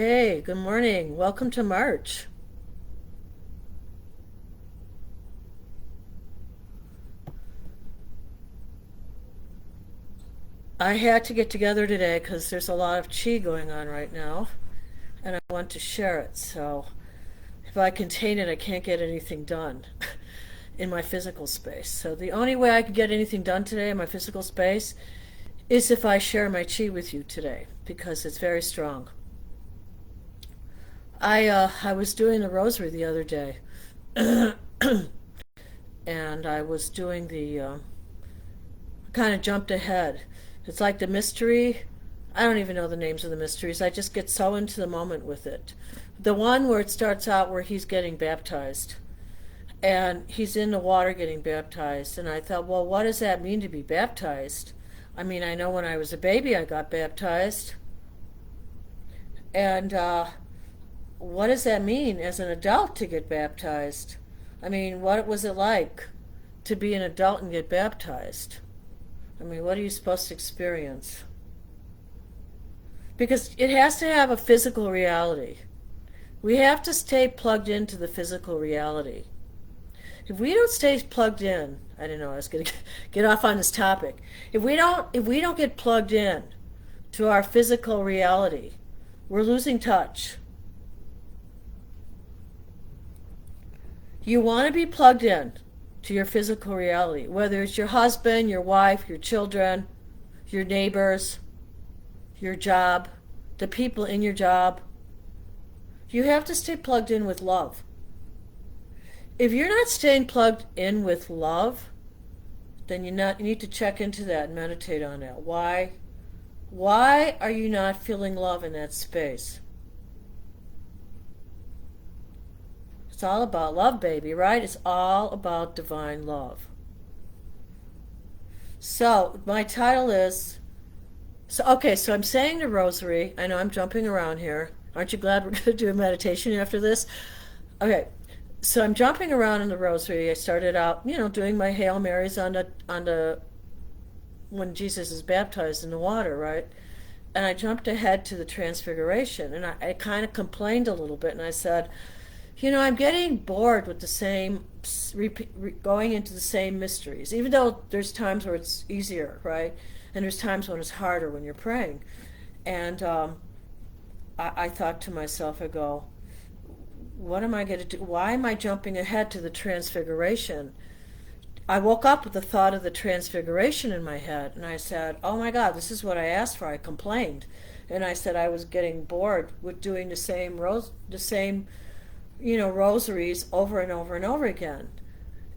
Hey, good morning. Welcome to March. I had to get together today because there's a lot of chi going on right now, and I want to share it. So if I contain it, I can't get anything done in my physical space. So the only way I can get anything done today in my physical space is if I share my chi with you today because it's very strong. I was doing the rosary the other day, and I was doing the kind of jumped ahead. It's like the mystery. I don't even know the names of the mysteries. I just get so into the moment with it. The one where it starts out where he's getting baptized and he's in the water getting baptized. And I thought, well, what does that mean to be baptized? I mean, I know when I was a baby I got baptized. And what does that mean as an adult to get baptized? I mean, what was it like to be an adult and get baptized? I mean, what are you supposed to experience? Because it has to have a physical reality. We have to stay plugged into the physical reality. If we don't stay plugged in, I don't know, I was going to get off on this topic. If we don't get plugged in to our physical reality, we're losing touch. You want to be plugged in to your physical reality, whether it's your husband, your wife, your children, your neighbors, your job, the people in your job. You have to stay plugged in with love. If you're not staying plugged in with love, then you need to check into that and meditate on that. Why are you not feeling love in that space? It's all about love, baby, right? It's all about divine love. So, my title is so I'm saying the rosary. I know I'm jumping around here. Aren't you glad we're going to do a meditation after this? Okay. So I'm jumping around in the rosary. I started out, doing my Hail Marys on the when Jesus is baptized in the water, right? And I jumped ahead to the Transfiguration, and I kind of complained a little bit, and I said, I'm getting bored with the same, going into the same mysteries, even though there's times where it's easier, right? And there's times when it's harder when you're praying. And I thought to myself, I go, what am I going to do? Why am I jumping ahead to the Transfiguration? I woke up with the thought of the Transfiguration in my head, and I said, oh my God, this is what I asked for. I complained. And I said I was getting bored with doing the same rosaries over and over and over again.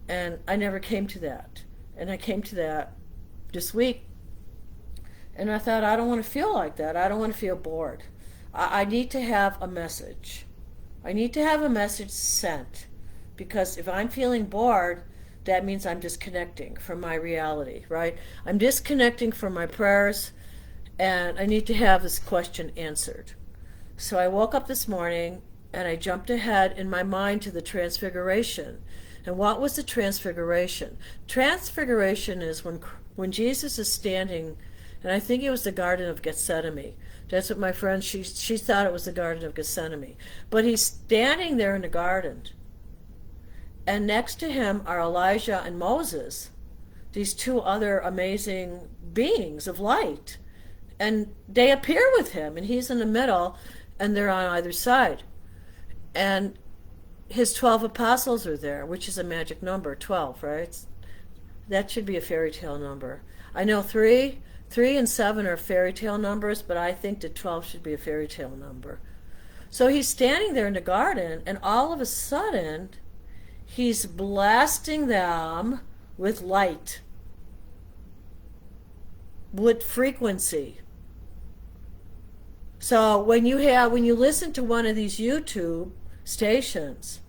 And I never came to that. And I came to that this week. And I thought, I don't want to feel like that. I don't want to feel bored. I need to have a message. I need to have a message sent. Because if I'm feeling bored, that means I'm disconnecting from my reality, right? I'm disconnecting from my prayers, and I need to have this question answered. So I woke up this morning and I jumped ahead in my mind to the Transfiguration. And what was the Transfiguration? Transfiguration is when Jesus is standing, and I think it was the Garden of Gethsemane. That's what my friend, she thought it was the Garden of Gethsemane. But he's standing there in the garden, and next to him are Elijah and Moses, these two other amazing beings of light. And they appear with him, and he's in the middle, and they're on either side. And his 12 apostles are there, which is a magic number, 12, right? That should be a fairy tale number. I know 3 and 7 are fairy tale numbers, but I think that 12 should be a fairy tale number. So he's standing there in the garden, and all of a sudden, he's blasting them with light, with frequency. So when you listen to one of these YouTube stations,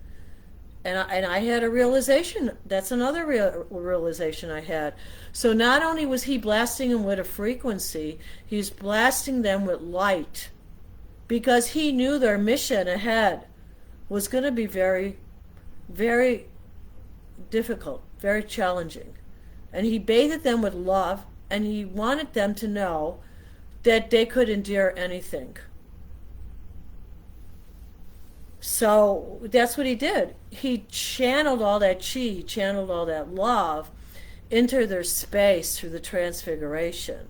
and I had a realization, that's another realization I had. So not only was he blasting them with a frequency, he's blasting them with light, because he knew their mission ahead was going to be very, very difficult, very challenging. And he bathed them with love, and he wanted them to know that they could endure anything. So that's what he did. He channeled all that chi, channeled all that love into their space through the transfiguration.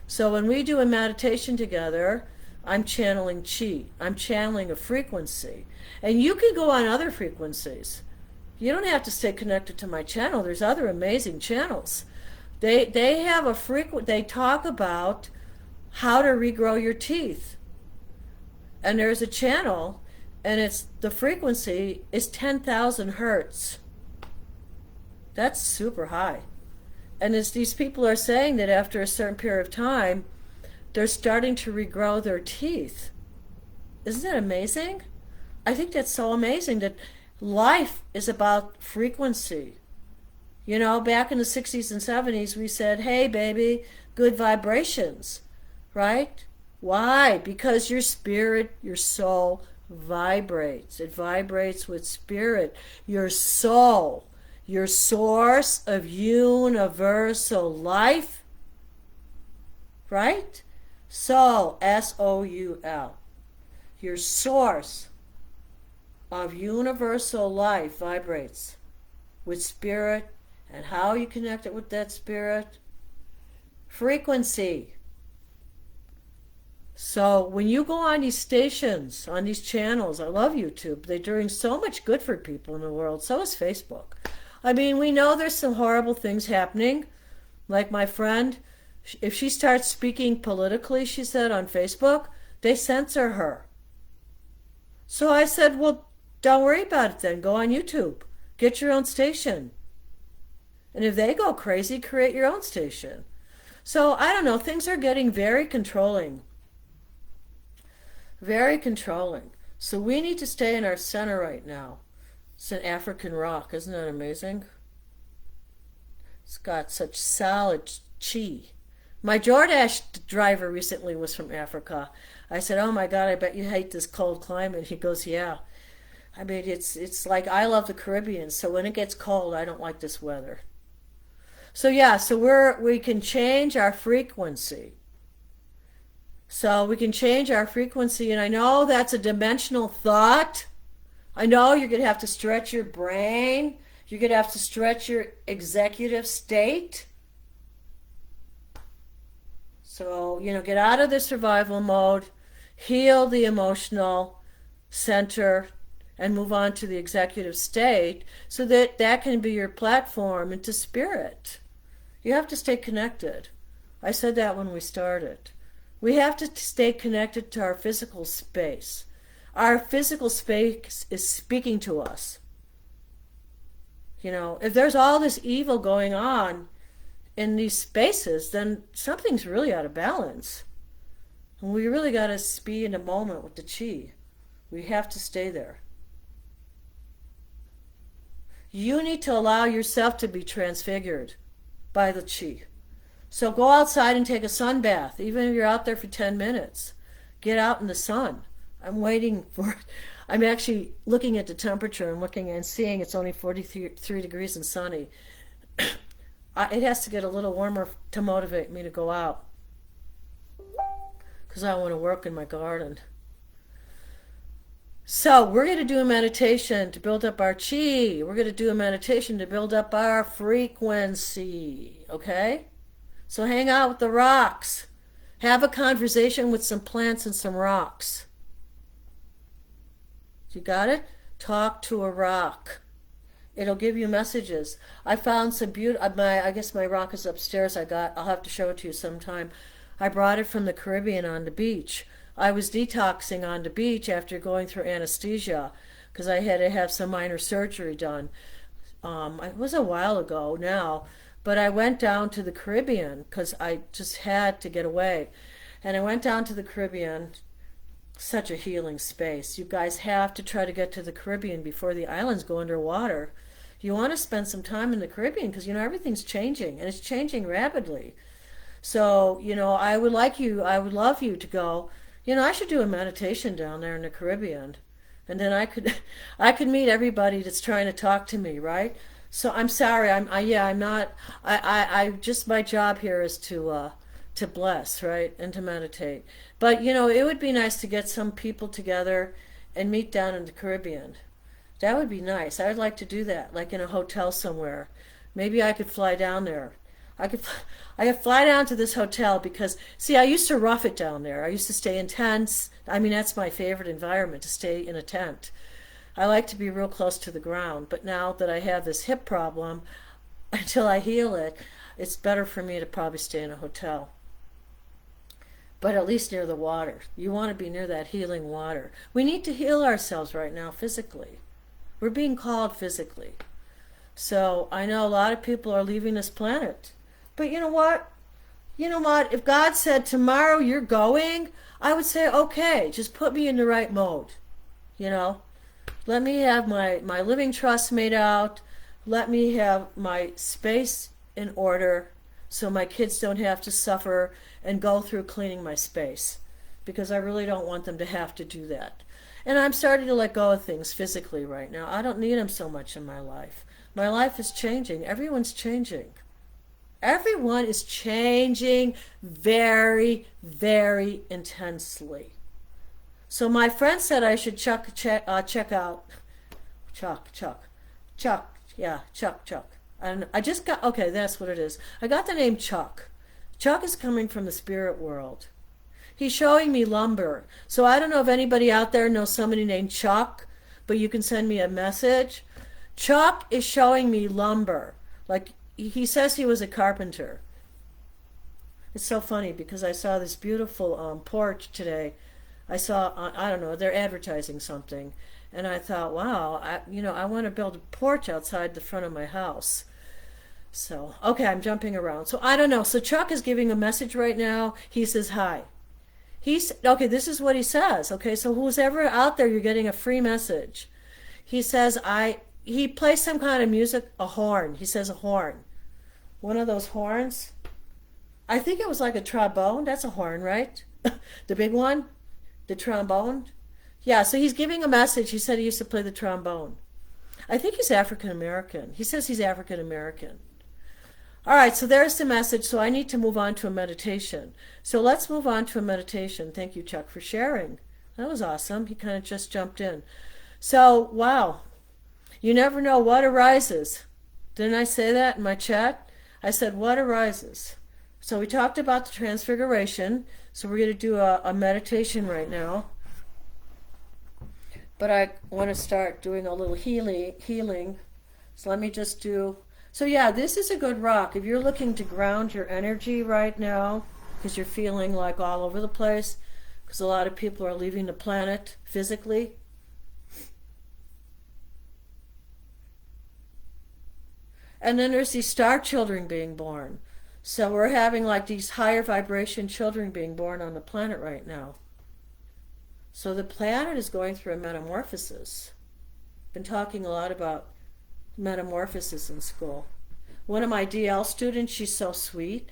So when we do a meditation together, I'm channeling chi. I'm channeling a frequency. And you can go on other frequencies. You don't have to stay connected to my channel. There's other amazing channels. They have a they talk about how to regrow your teeth. And there's a channel, and it's the frequency is 10,000 hertz. That's super high. And as these people are saying that after a certain period of time, they're starting to regrow their teeth. Isn't that amazing? I think that's so amazing that life is about frequency. You know, back in the 60s and 70s, we said, hey, baby, good vibrations, right? Why? Because your spirit, your soul vibrates. It vibrates with spirit. Your soul, your source of universal life, right? Soul, S-O-U-L. Your source of universal life vibrates with spirit. And how you connect it with that spirit? Frequency. So when you go on these stations, on these channels, I love YouTube. They're doing so much good for people in the world. So is Facebook. I mean, we know there's some horrible things happening. Like my friend, if she starts speaking politically, she said on Facebook, they censor her. So I said, well, don't worry about it then. Go on YouTube. Get your own station. And if they go crazy, create your own station. So I don't know, things are getting very controlling. Very controlling. So we need to stay in our center right now. It's an African rock. Isn't that amazing? It's got such solid chi. My DoorDash driver recently was from Africa. I said, oh my God, I bet you hate this cold climate. He goes, yeah. I mean, it's like I love the Caribbean, so when it gets cold, I don't like this weather. So yeah, so we can change our frequency. So we can change our frequency, and I know that's a dimensional thought. I know you're going to have to stretch your brain. You're going to have to stretch your executive state. So, you know, get out of the survival mode, heal the emotional center, and move on to the executive state so that that can be your platform into spirit. You have to stay connected. I said that when we started. We have to stay connected to our physical space. Our physical space is speaking to us. You know, if there's all this evil going on in these spaces, then something's really out of balance. And we really got to be in the moment with the chi. We have to stay there. You need to allow yourself to be transfigured by the chi. So go outside and take a sun bath, even if you're out there for 10 minutes. Get out in the sun. I'm waiting for it. I'm actually looking at the temperature and looking and seeing it's only 43 degrees and sunny. It has to get a little warmer to motivate me to go out because I want to work in my garden. So we're going to do a meditation to build up our chi. We're going to do a meditation to build up our frequency. Okay? So hang out with the rocks. Have a conversation with some plants and some rocks. You got it? Talk to a rock. It'll give you messages. I found some beautiful, I guess my rock is upstairs. I'll have to show it to you sometime. I brought it from the Caribbean on the beach. I was detoxing on the beach after going through anesthesia because I had to have some minor surgery done. It was a while ago now, but I went down to the Caribbean because I just had to get away. And I went down to the Caribbean, such a healing space. You guys have to try to get to the Caribbean before the islands go underwater. You want to spend some time in the Caribbean because, you know, everything's changing and it's changing rapidly. So, you know, I would love you to go. You know, I should do a meditation down there in the Caribbean. And then I could meet everybody that's trying to talk to me, right? So I'm sorry, I'm not, just my job here is to bless, right? And to meditate. But, you know, it would be nice to get some people together and meet down in the Caribbean. That would be nice. I would like to do that, like in a hotel somewhere. Maybe I could fly down there. I could, I could fly down to this hotel because, see, I used to rough it down there. I used to stay in tents. I mean, that's my favorite environment, to stay in a tent. I like to be real close to the ground, but now that I have this hip problem, until I heal it, it's better for me to probably stay in a hotel. But at least near the water. You want to be near that healing water. We need to heal ourselves right now physically. We're being called physically. So I know a lot of people are leaving this planet. But you know what? You know what? If God said tomorrow you're going, I would say, okay, just put me in the right mode. You know? Let me have my living trust made out. Let me have my space in order so my kids don't have to suffer and go through cleaning my space. Because I really don't want them to have to do that. And I'm starting to let go of things physically right now. I don't need them so much in my life. My life is changing. Everyone's changing. Everyone is changing very, very intensely. So my friend said I should check out Chuck. And I just got, okay, that's what it is. I got the name Chuck. Chuck is coming from the spirit world. He's showing me lumber. So I don't know if anybody out there knows somebody named Chuck, but you can send me a message. Chuck is showing me lumber. Like, he says he was a carpenter. It's so funny because I saw this beautiful porch today. I saw, I don't know, they're advertising something. And I thought, wow, I want to build a porch outside the front of my house. So, okay, I'm jumping around. So I don't know. So Chuck is giving a message right now. He says hi. Okay, this is what he says. Okay, so who's ever out there, you're getting a free message. He says, he plays some kind of music, a horn. He says a horn. One of those horns. I think it was like a trombone. That's a horn, right? The big one? The trombone? Yeah, so he's giving a message. He said he used to play the trombone. I think he's African American. He says he's African American. All right, so there's the message. So I need to move on to a meditation. So let's move on to a meditation. Thank you, Chuck, for sharing. That was awesome. He kind of just jumped in. So, wow. You never know what arises. Didn't I say that in my chat? I said, what arises? So we talked about the Transfiguration. So we're going to do a meditation right now. But I want to start doing a little healing. So let me just do... So yeah, this is a good rock. If you're looking to ground your energy right now, because you're feeling like all over the place, because a lot of people are leaving the planet physically. And then there's these star children being born. So we're having like these higher vibration children being born on the planet right now. So the planet is going through a metamorphosis. Been talking a lot about metamorphosis in school. One of my DL students, she's so sweet.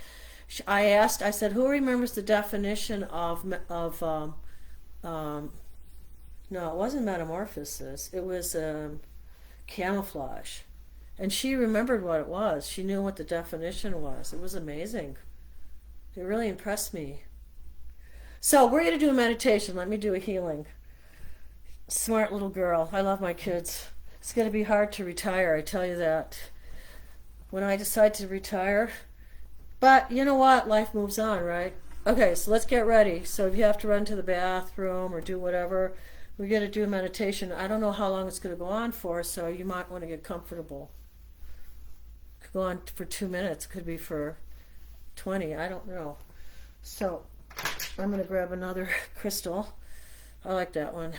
I said, who remembers the definition of no, it wasn't metamorphosis. It was camouflage. And she remembered what it was. She knew what the definition was. It was amazing. It really impressed me. So we're going to do a meditation. Let me do a healing. Smart little girl. I love my kids. It's going to be hard to retire, I tell you that. When I decide to retire. But you know what? Life moves on, right? Okay, so let's get ready. So if you have to run to the bathroom or do whatever, we're going to do a meditation. I don't know how long it's going to go on for, so you might want to get comfortable. It could go on for 2 minutes. It could be for 20. I don't know. So I'm going to grab another crystal. I like that one.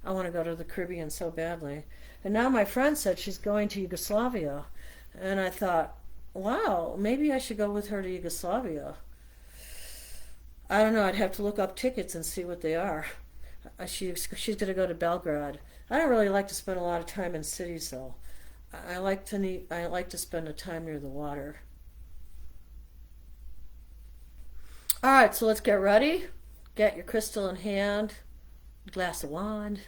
I want to go to the Caribbean so badly. And now my friend said she's going to Yugoslavia. And I thought, wow, maybe I should go with her to Yugoslavia. I don't know. I'd have to look up tickets and see what they are. She's going to go to Belgrade. I don't really like to spend a lot of time in cities, though. I like to spend the time near the water. All right, so let's get ready. Get your crystal in hand, glass of wine.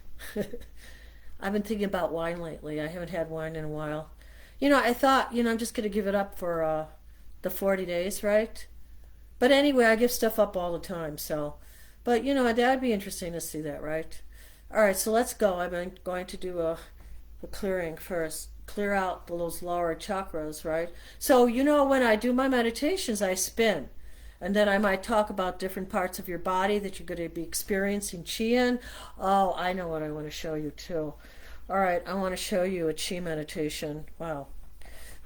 I've been thinking about wine lately. I haven't had wine in a while. I thought, I'm just going to give it up for the 40 days, right? But anyway, I give stuff up all the time, so. But, that would be interesting to see that, right? All right, so let's go. I'm going to do a clearing first. Clear out those lower chakras, right? So, when I do my meditations, I spin. And then I might talk about different parts of your body that you're going to be experiencing chi in. Oh, I know what I want to show you too. All right, I want to show you a chi meditation. Wow.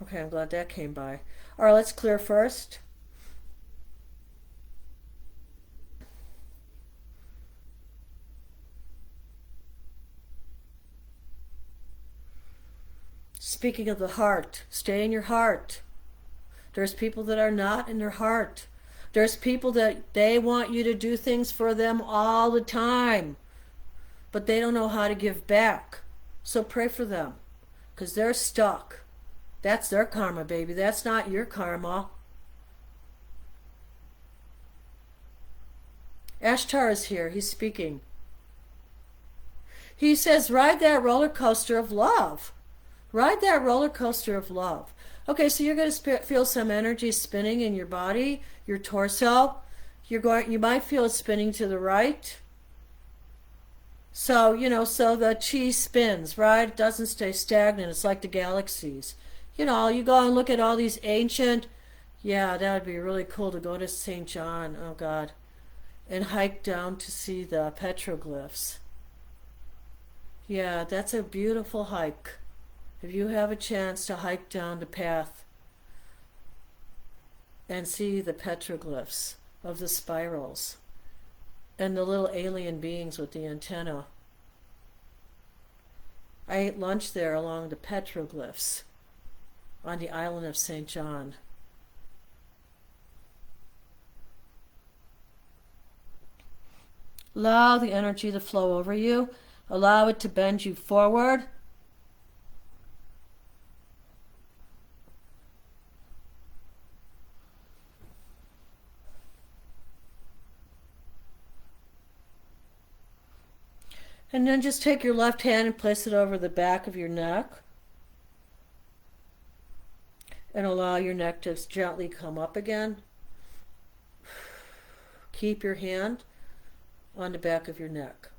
Okay, I'm glad that came by. All right, let's clear first. Speaking of the heart, stay in your heart. There's people that are not in their heart. There's people that they want you to do things for them all the time, but they don't know how to give back. So pray for them, because they're stuck. That's their karma, baby. That's not your karma. Ashtar is here. He's speaking. He says, ride that roller coaster of love. Ride that roller coaster of love. Okay, so you're going to feel some energy spinning in your body, your torso. You might feel it spinning to the right. So, so the chi spins, right? It doesn't stay stagnant. It's like the galaxies. You go and look at all these ancient, yeah, that would be really cool to go to St. John, oh God, and hike down to see the petroglyphs. Yeah, that's a beautiful hike. If you have a chance to hike down the path and see the petroglyphs of the spirals and the little alien beings with the antenna. I ate lunch there along the petroglyphs on the island of St. John. Allow the energy to flow over you. Allow it to bend you forward. And then just take your left hand and place it over the back of your neck. And allow your neck to gently come up again. Keep your hand on the back of your neck.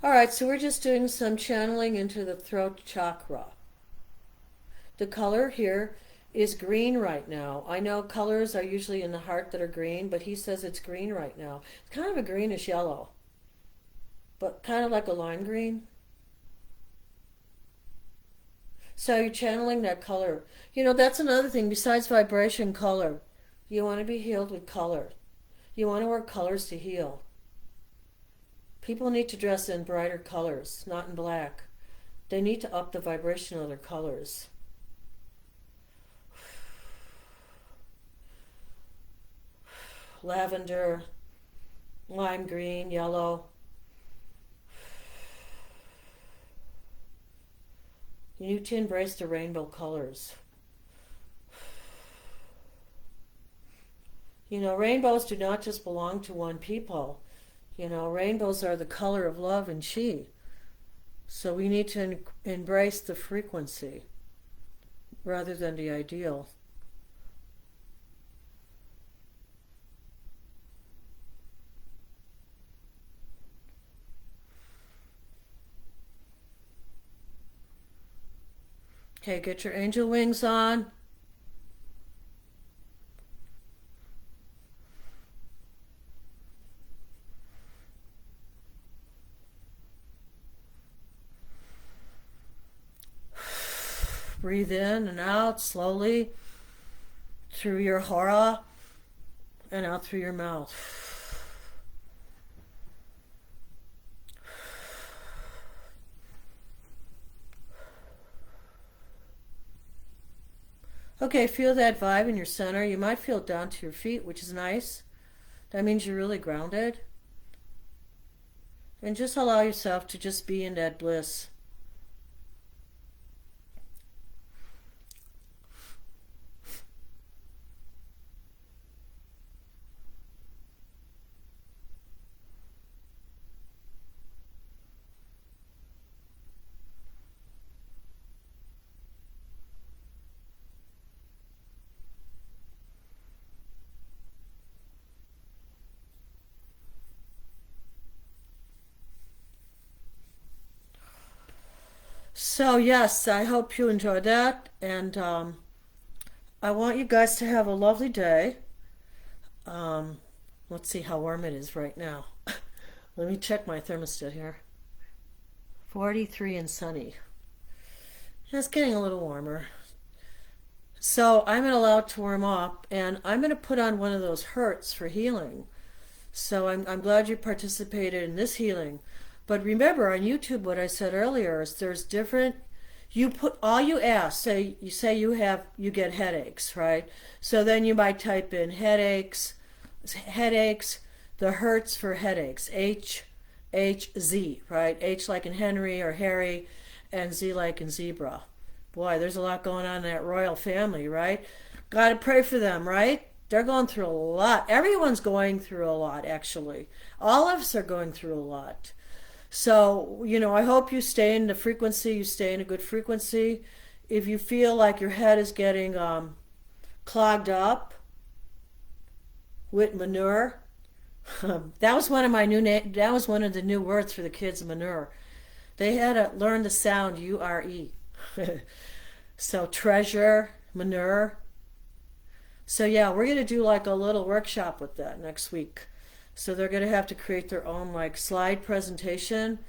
Alright, so we're just doing some channeling into the throat chakra. The color here is green right now. I know colors are usually in the heart that are green, but he says it's green right now. It's kind of a greenish yellow, but kind of like a lime green. So you're channeling that color. That's another thing besides vibration, color. You want to be healed with color. You want to wear colors to heal. People need to dress in brighter colors, not in black. They need to up the vibration of their colors. Lavender, lime green, yellow. You need to embrace the rainbow colors. Rainbows do not just belong to one people. Rainbows are the color of love and chi. So we need to embrace the frequency rather than the ideal. Okay, get your angel wings on. Breathe in and out slowly through your hara and out through your mouth. Okay, feel that vibe in your center. You might feel it down to your feet, which is nice. That means you're really grounded. And just allow yourself to just be in that bliss. So yes, I hope you enjoyed that, and I want you guys to have a lovely day. Um, let's see how warm it is right now. Let me check my thermostat here. 43 and sunny. It's getting a little warmer. So I'm going to allow it to warm up, and I'm going to put on one of those hertz for healing. So I'm glad you participated in this healing. But remember on YouTube what I said earlier is there's different, you put all you ask, say you get headaches, right? So then you might type in headaches, the hertz for headaches, HZ, right? H like in Henry or Harry, and Z like in zebra. Boy, there's a lot going on in that royal family, right? Got to pray for them, right? They're going through a lot. Everyone's going through a lot, actually. All of us are going through a lot. So, I hope you stay in the frequency, you stay in a good frequency. If you feel like your head is getting clogged up with manure, that was one of that was one of the new words for the kids, manure. They had to learn the sound U-R-E. So treasure, manure. So yeah, we're going to do like a little workshop with that next week. So they're going to have to create their own like slide presentation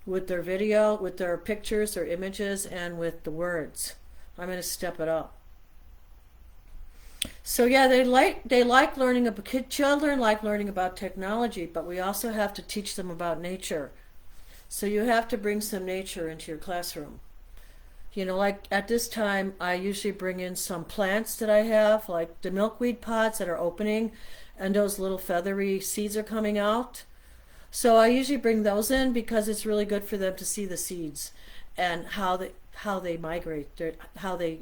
with their video, with their pictures, their images, and with the words. I'm going to step it up. So yeah, they like learning about children like learning about technology, but we also have to teach them about nature. So you have to bring some nature into your classroom. Like at this time, I usually bring in some plants that I have, like the milkweed pods that are opening, and those little feathery seeds are coming out. So I usually bring those in because it's really good for them to see the seeds and how they migrate, how they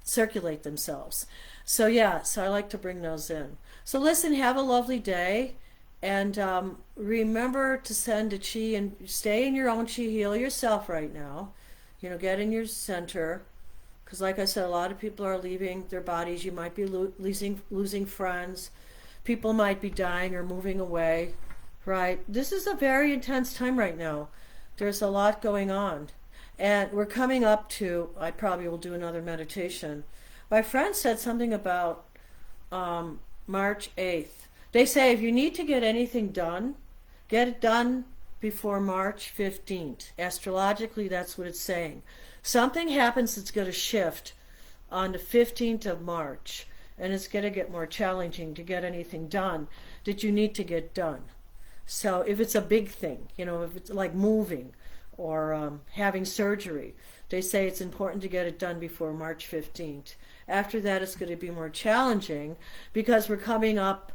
circulate themselves. So yeah, so I like to bring those in. So listen, have a lovely day, and remember to send a chi and stay in your own chi. Heal yourself right now. Get in your center, because like I said, a lot of people are leaving their bodies. You might be losing friends. People might be dying or moving away, right? This is a very intense time right now. There's a lot going on. And we're coming up to, I probably will do another meditation. My friend said something about March 8th. They say if you need to get anything done, get it done before March 15th. Astrologically, that's what it's saying. Something happens that's going to shift on the 15th of March, and it's going to get more challenging to get anything done that you need to get done. So if it's a big thing, if it's like moving or having surgery, they say it's important to get it done before March 15th. After that, it's going to be more challenging because we're coming up,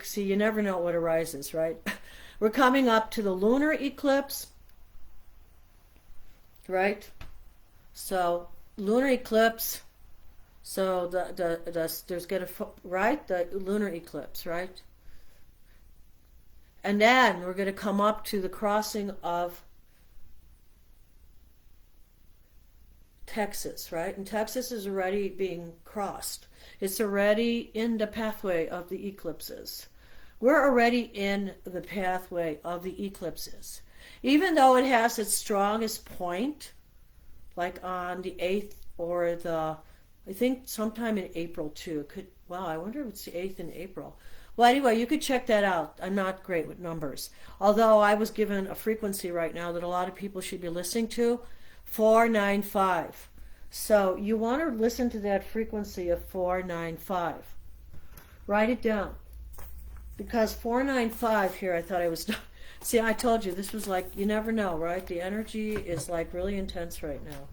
see, you never know what arises, right? We're coming up to the lunar eclipse, right? So lunar eclipse. So there's gonna right the lunar eclipse, right? And then we're gonna come up to the crossing of Texas, right? And Texas is already being crossed. It's already in the pathway of the eclipses. We're already in the pathway of the eclipses. Even though it has its strongest point, like on the 8th or I think sometime in April too. I wonder if it's the 8th in April. Well, anyway, you could check that out. I'm not great with numbers. Although I was given a frequency right now that a lot of people should be listening to, 495. So you want to listen to that frequency of 495. Write it down. Because 495 here, I thought I was... See, I told you, this was like, you never know, right? The energy is like really intense right now.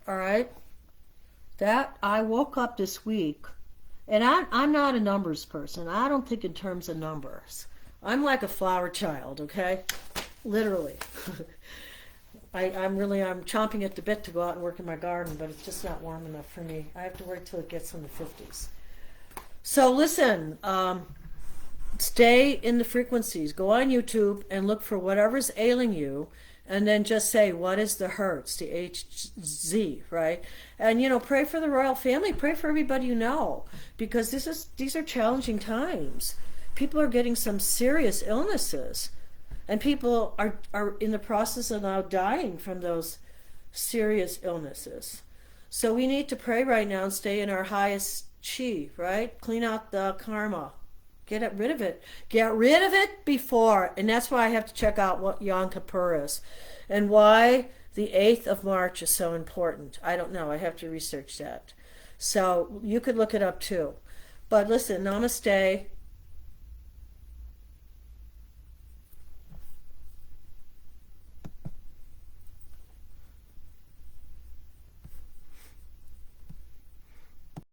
All right? That I woke up this week, and I'm not a numbers person. I don't think in terms of numbers. I'm like a flower child, okay? Literally. I'm chomping at the bit to go out and work in my garden, but it's just not warm enough for me. I have to wait till it gets in the 50s. So listen, stay in the frequencies. Go on YouTube and look for whatever's ailing you, and then just say, what is the Hertz, the HZ, right? And pray for the royal family, pray for everybody you know, because these are challenging times. People are getting some serious illnesses, and people are in the process of now dying from those serious illnesses. So we need to pray right now and stay in our highest chi, right? Clean out the karma. Rid of it. Get rid of it before. And that's why I have to check out what Yom Kippur is. And why the 8th of March is so important. I don't know. I have to research that. So you could look it up too. But listen, namaste.